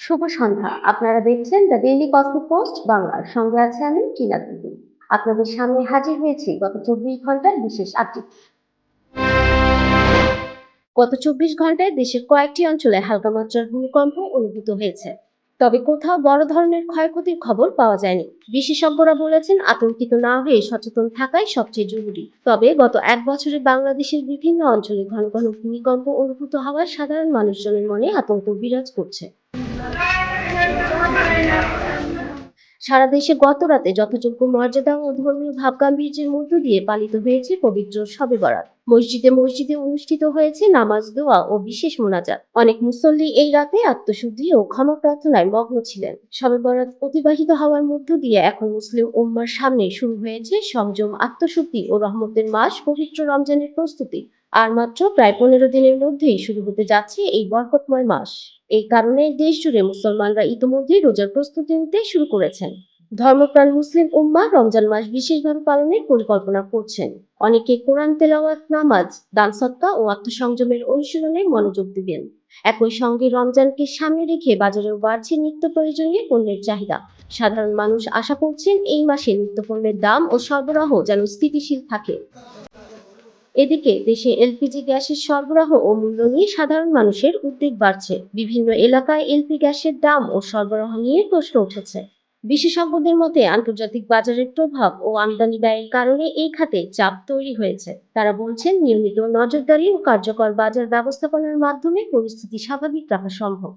শুভ সন্ধ্যা। আপনারা দেখছেন the daily cosmic post বাংলার সঙ্গে আছে আমি টিনা দেবী। আপনাদের সামনে হাজির হয়েছি গত 24 ঘন্টার বিশেষ আপডেট। গত 24 ঘন্টায় দেশের কয়েকটি অঞ্চলে হালকা মাত্রার ভূমিকম্প অনুভূত হয়েছে, তবে কোথাও বড় ধরনের ক্ষয়ক্ষতির খবর পাওয়া যায়নি। বিশেষজ্ঞরা বলেছেন আতঙ্কিত না হয়ে সচেতন থাকাই সবচেয়ে জরুরি। তবে গত 1 বছরে বাংলাদেশের বিভিন্ন অঞ্চলে ঘন ঘন ভূমিকম্প অনুভূত হওয়ায় সাধারণ মানুষজনের মনে আতঙ্ক বিরাজ করছে। সারা দেশে গত রাতে যথাযোগ্য মর্যাদা ও ধর্মীয় ভাবগাম্ভীর্যের মধ্য দিয়ে পালিত হয়েছে পবিত্র শবে বরাত। মসজিদে মসজিদে অনুষ্ঠিত হয়েছে নামাজ, দোয়া ও বিশেষ মোনাজাত। অনেক মুসল্লি এই রাতে আত্মশুদ্ধি ও ক্ষমা প্রার্থনায় মগ্ন ছিলেন। শবে বরাত অতিবাহিত হওয়ার মধ্য দিয়ে এখন মুসলিম উম্মার সামনে শুরু হয়েছে সংযম, আত্মশুদ্ধি ও রহমতের মাস পবিত্র রমজানের প্রস্তুতি। আর মাত্র প্রায় 15 দিনের মধ্যেই শুরু হতে যাচ্ছে এই বরকতময় মাস। এই কারণে দেশ জুড়ে মুসলমানরা ইতিমধ্যেই রোজার প্রস্তুতি নিতে শুরু করেছেন। ধর্মপ্রাণ মুসলিম উম্মাহ রমজান মাস বিশেষভাবে পালনের পরিকল্পনা করছেন। অনেকে কোরআন তেলাওয়াত, নামাজ, দান সদকা ও আত্মসংযমের অনুশীলনে মনোযোগ দিবেন। একই সঙ্গে রমজানকে সামনে রেখে বাজারেও বাড়ছে নিত্য প্রয়োজনীয় পণ্যের চাহিদা। সাধারণ মানুষ আশা করছেন এই মাসে নিত্যপণ্যের দাম ও সরবরাহ যেন স্থিতিশীল থাকে। এদিকে দেশে এলপিজি গ্যাসের সরবরাহ ও মূল্য নিয়ে সাধারণ মানুষের উদ্বেগ বাড়ছে। বিভিন্ন এলাকায় এলপি গ্যাসের দাম ও সরবরাহ নিয়ে প্রশ্ন উঠেছে। বিশেষজ্ঞদের মতে আন্তর্জাতিক বাজারের প্রভাব ও আমদানি ব্যয়ের কারণে এই খাতে চাপ তৈরি হয়েছে। তারা বলছেন নিয়মিত নজরদারি ও কার্যকর বাজার ব্যবস্থাপনার মাধ্যমে পরিস্থিতি স্বাভাবিক রাখা সম্ভব।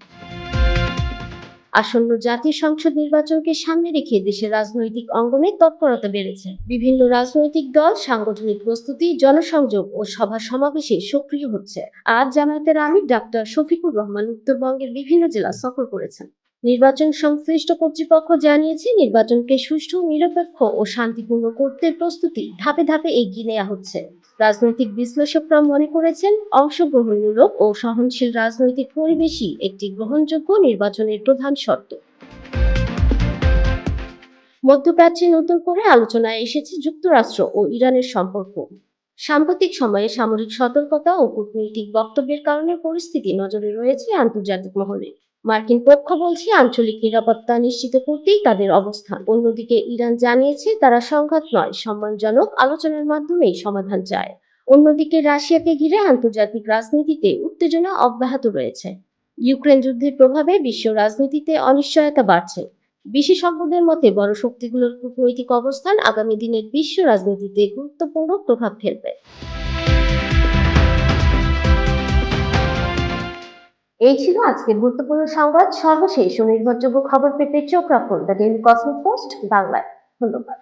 আসন্ন জাতীয় সংসদ নির্বাচনকে সামনে রেখে দেশের রাজনৈতিক অঙ্গনে তৎপরতা বেড়েছে। বিভিন্ন রাজনৈতিক দল সাংগঠনিক প্রস্তুতি, জনসংযোগ ও সভা সমাবেশে সক্রিয় হচ্ছে। আজ জামায়াতের আমির ডাক্তার শফিকুর রহমান উত্তরবঙ্গের বিভিন্ন জেলা সফর করেছেন। নির্বাচন সংশ্লিষ্ট কর্তৃপক্ষ জানিয়েছে নির্বাচনকে সুষ্ঠু, নিরপেক্ষ ও শান্তিপূর্ণ করতে প্রস্তুতি ধাপে ধাপে এগিয়ে নেওয়া হচ্ছে। রাজনৈতিক বিশ্লেষকরা মনে করেছেন অংশগ্রহণমূলক ও সহনশীল রাজনৈতিক পরিবেশই একটি গ্রহণযোগ্য নির্বাচনের প্রধান শর্ত। মধ্যপ্রাচ্যে নতুন করে আলোচনায় এসেছে যুক্তরাষ্ট্র ও ইরানের সম্পর্ক। সাম্প্রতিক সময়ে সামরিক সতর্কতা ও কূটনৈতিক বক্তব্যের কারণে পরিস্থিতি নজরে রয়েছে আন্তর্জাতিক মহলে। মার্কিন পক্ষ বলছে আঞ্চলিক নিরাপত্তা নিশ্চিত করতেই তাদের অবস্থান। অন্যদিকে ইরান জানিয়েছে তারা সংঘাত নয়, সম্মানজনক আলোচনার মাধ্যমেই সমাধান চায়। অন্যদিকে রাশিয়াকে ঘিরে আন্তর্জাতিক রাজনীতিতে উত্তেজনা অব্যাহত রয়েছে। ইউক্রেন যুদ্ধের প্রভাবে বিশ্ব রাজনীতিতে অনিশ্চয়তা বাড়ছে। বিশেষজ্ঞদের মতে বড় শক্তিগুলোর কূটনৈতিক অবস্থান আগামী দিনের বিশ্ব রাজনীতিতে গুরুত্বপূর্ণ প্রভাব ফেলবে। এই ছিল আজকের গুরুত্বপূর্ণ সংবাদ। সর্বশেষ ও নির্ভরযোগ্য খবর পেতে চোখ রাখুন দ্য ডেইলি কসমিক পোস্ট বাংলায়। ধন্যবাদ।